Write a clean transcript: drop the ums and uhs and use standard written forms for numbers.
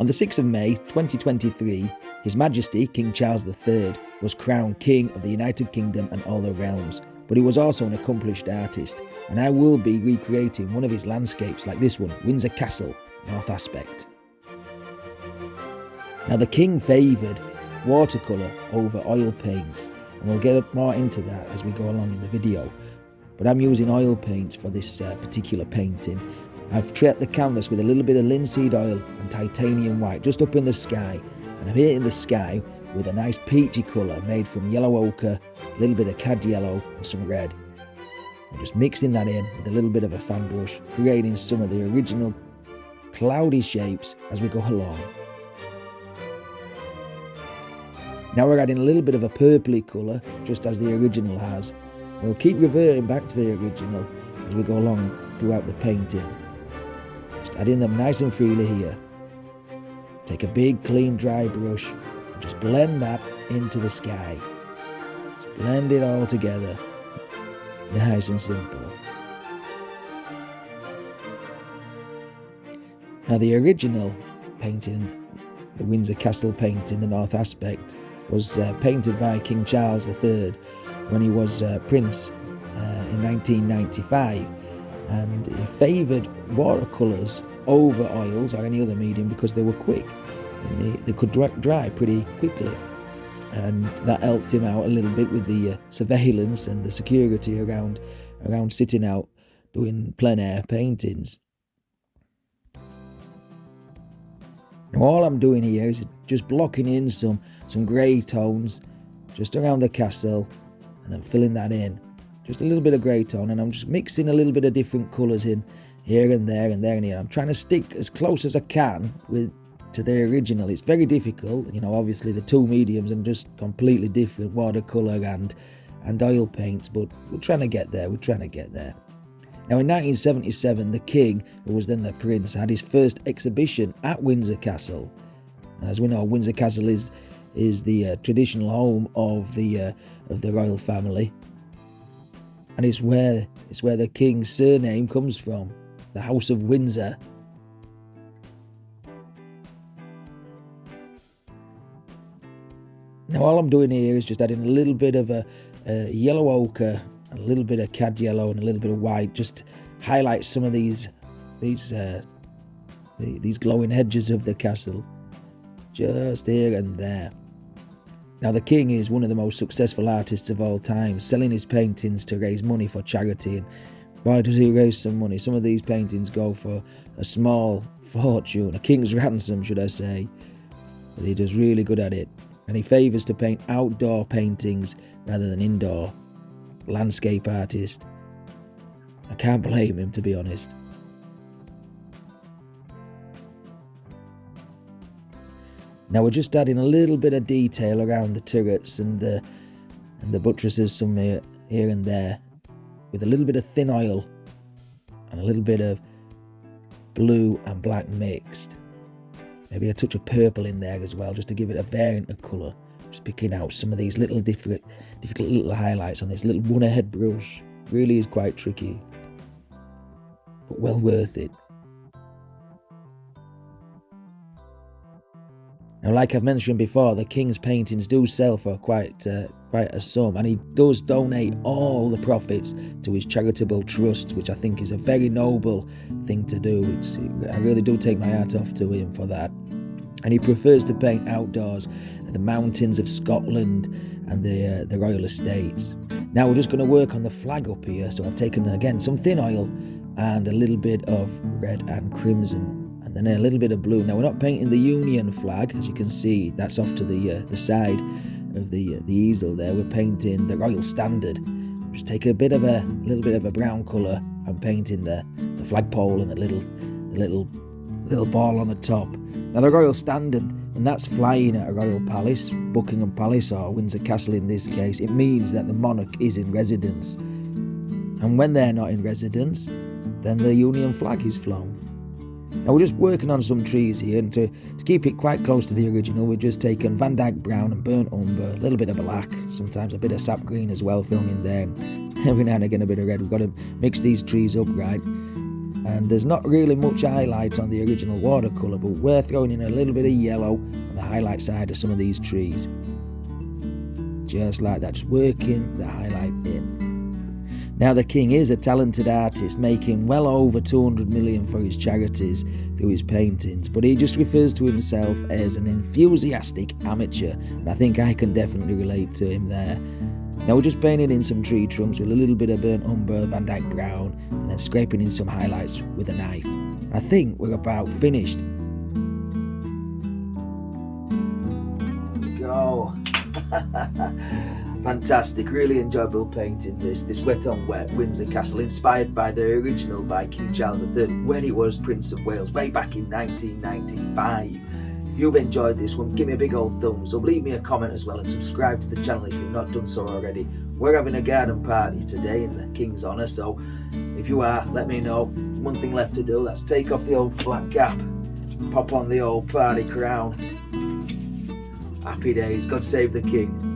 On the 6th of May 2023, His Majesty King Charles III was crowned King of the United Kingdom and all the realms, but he was also an accomplished artist, and I will be recreating one of his landscapes like this one, Windsor Castle, North Aspect. Now the King favoured watercolour over oil paints, and we'll get more into that as we go along in the video, but I'm using oil paints for this particular painting. I've treated the canvas with a little bit of linseed oil and titanium white just up in the sky, and I'm hitting the sky with a nice peachy colour made from yellow ochre, a little bit of cad yellow and some red. I'm just mixing that in with a little bit of a fan brush, creating some of the original cloudy shapes as we go along. Now we're adding a little bit of a purpley colour, just as the original has. We'll keep reverting back to the original as we go along throughout the painting. Just adding them nice and freely here. Take a big clean dry brush and just blend that into the sky. Just blend it all together. Nice and simple. Now the original painting, the Windsor Castle painting, the North Aspect, was painted by King Charles III when he was Prince in 1995, and he favoured watercolours over oils or any other medium because they were quick and they could dry pretty quickly, and that helped him out a little bit with the surveillance and the security around sitting out doing plein air paintings. Now all I'm doing here is just blocking in some grey tones just around the castle and then filling that in. Just a little bit of grey tone, and I'm just mixing a little bit of different colours in here and there and there and here. I'm trying to stick as close as I can to the original. It's very difficult, obviously the two mediums are just completely different, watercolour and oil paints, but we're trying to get there, Now in 1977, the King, who was then the Prince, had his first exhibition at Windsor Castle. And as we know, Windsor Castle is the traditional home of the royal family, and it's where the King's surname comes from, the House of Windsor. Now all I'm doing here is just adding a little bit of a yellow ochre, a little bit of cad yellow and a little bit of white, just to highlight some of these glowing edges of the castle, just here and there. Now the King is one of the most successful artists of all time, selling his paintings to raise money for charity, and boy does he raise some money. Some of these paintings go for a small fortune, a king's ransom should I say, but he does really good at it, and he favours to paint outdoor paintings rather than indoor. Landscape artist. I can't blame him, to be honest. Now we're just adding a little bit of detail around the turrets and the buttresses, some here and there, with a little bit of thin oil and a little bit of blue and black mixed. Maybe a touch of purple in there as well, just to give it a variant of colour. Just picking out some of these little difficult little highlights on this little one-head brush. Really is quite tricky, but well worth it. Now, like I've mentioned before, the King's paintings do sell for quite a sum, and he does donate all the profits to his charitable trusts, which I think is a very noble thing to do. I really do take my hat off to him for that. And he prefers to paint outdoors, the mountains of Scotland and the royal estates. Now we're just going to work on the flag up here, so I've taken again some thin oil and a little bit of red and crimson, and then a little bit of blue. Now we're not painting the Union flag, as you can see, that's off to the side of the easel there. We're painting the Royal Standard. I'm just taking a little bit of a brown colour and painting the flagpole and the little ball on the top. Now the Royal Standard, when that's flying at a royal palace, Buckingham Palace or Windsor Castle in this case, it means that the monarch is in residence. And when they're not in residence, then the Union flag is flown. Now we're just working on some trees here, and to keep it quite close to the original, we've just taken Van Dyke brown and burnt umber, a little bit of black, sometimes a bit of sap green as well thrown in there, and every now and again a bit of red. We've got to mix these trees up right. and there's not really much highlight on the original watercolour, but we're throwing in a little bit of yellow on the highlight side of some of these trees. Just like that, just working the highlight in. Now the king is a talented artist, making well over 200 million for his charities through his paintings, but he just refers to himself as an enthusiastic amateur, and I think I can definitely relate to him there. Now we're just painting in some tree trunks with a little bit of burnt umber, Van Dyke brown, and then scraping in some highlights with a knife. I think we're about finished. There we go. Fantastic, really enjoyable painting this Wet on Wet Windsor Castle, inspired by the original by King Charles III when he was Prince of Wales way back in 1995. If you've enjoyed this one, give me a big old thumbs up, leave me a comment as well, and subscribe to the channel if you've not done so already. We're having a garden party today in the King's honour, so if you are, let me know. There's one thing left to do, that's take off the old flat cap, pop on the old party crown. Happy days, God save the King.